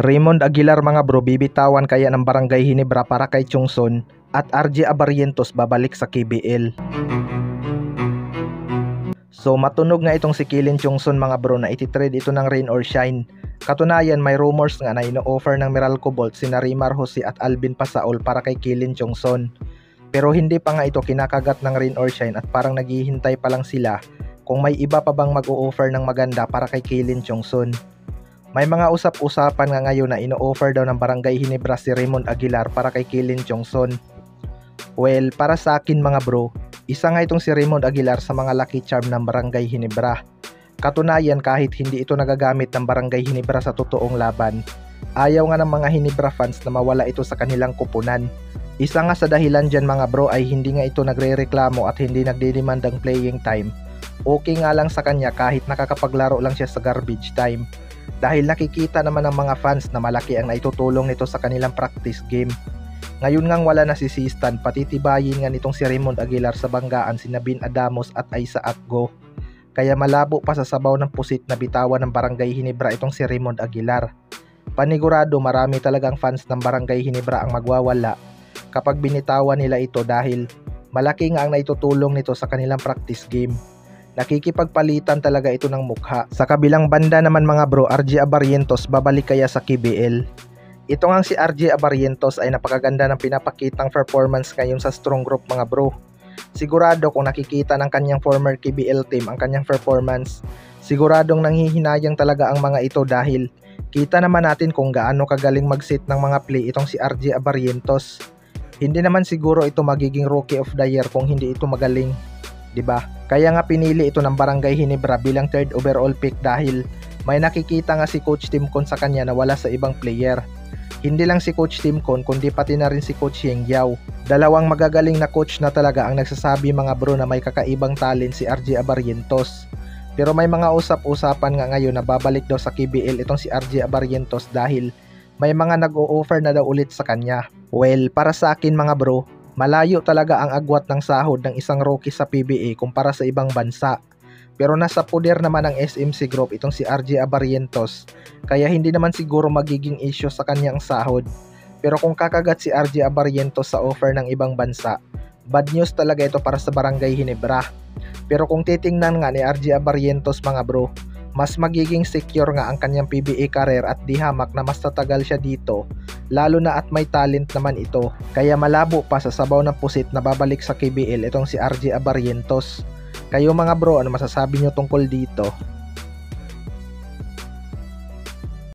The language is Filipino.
Raymond Aguilar mga bro, bibitawan kaya ng Barangay Ginebra para kay Chongson at RJ Abarrientos babalik sa KBL. So matunog nga itong si Kilin Chongson mga bro na ititrade ito ng rain or shine. Katunayan may rumors nga na ino-offer ng Meralco Bolt sina Rimar Jose at Alvin Pasaol para kay Kilin Chongson. Pero hindi pa nga ito kinakagat ng rain or shine at parang naghihintay pa lang sila kung may iba pa bang mag-o-offer ng maganda para kay Kilin Chongson. May mga usap-usapan nga ngayon na ino-offer daw ng Barangay Ginebra si Raymond Aguilar para kay Kilin Chongson. Well, para sa akin mga bro, isa nga itong si Raymond Aguilar sa mga lucky charm ng Barangay Ginebra. Katunayan kahit hindi ito nagagamit ng Barangay Ginebra sa totoong laban, ayaw nga ng mga Ginebra fans na mawala ito sa kanilang kupunan. Isa nga sa dahilan dyan mga bro ay hindi nga ito nagre-reklamo at hindi nagdedemand ng playing time. Okay nga lang sa kanya kahit nakakapaglaro lang siya sa garbage time. Dahil nakikita naman ng mga fans na malaki ang naitutulong nito sa kanilang practice game. Ngayon ngang wala na si Sistan, patitibayin nga nitong si Raymond Aguilar sa banggaan sina Bin Adamos at Aiza Atgo. Kaya malabo pa sa sabaw ng pusit na bitawan ng Barangay Ginebra itong si Raymond Aguilar. Panigurado marami talagang fans ng Barangay Ginebra ang magwawala kapag binitawan nila ito dahil malaki nga ang naitutulong nito sa kanilang practice game. Nakikipagpalitan talaga ito ng mukha. Sa kabilang banda naman mga bro, RJ Abarrientos babalik kaya sa KBL? Ito ngang si RJ Abarrientos ay napakaganda ng pinapakitang performance ngayon sa strong group mga bro. Sigurado kung nakikita ng kanyang former KBL team ang kanyang performance, siguradong nanghihinayang talaga ang mga ito dahil kita naman natin kung gaano kagaling mag-set ng mga play itong si RJ Abarrientos. Hindi naman siguro ito magiging rookie of the year kung hindi ito magaling. Diba? Kaya nga pinili ito ng Barangay Ginebra bilang 3rd overall pick dahil may nakikita nga si Coach Timcon sa kanya na wala sa ibang player. Hindi lang si Coach Timcon kundi pati na rin si Coach Yeng Yao. Dalawang magagaling na coach na talaga ang nagsasabi mga bro na may kakaibang talent si RJ Abarrientos. Pero may mga usap-usapan nga ngayon na babalik daw sa KBL itong si RJ Abarrientos dahil may mga nag-o-offer na daw ulit sa kanya. Well, para sa akin mga bro, malayo talaga ang agwat ng sahod ng isang rookie sa PBA kumpara sa ibang bansa. Pero nasa poder naman ng SMC Group itong si RJ Abarrientos, kaya hindi naman siguro magiging issue sa kanyang sahod. Pero kung kakagat si RJ Abarrientos sa offer ng ibang bansa, bad news talaga ito para sa Barangay Ginebra. Pero kung titingnan nga ni RJ Abarrientos mga bro, mas magiging secure nga ang kanyang PBA career at di hamak na mas tatagal siya dito, lalo na at may talent naman ito. Kaya malabo pa sa sabaw ng pusit na babalik sa KBL itong si RJ Abarrientos. Kayo mga bro, ano masasabi nyo tungkol dito?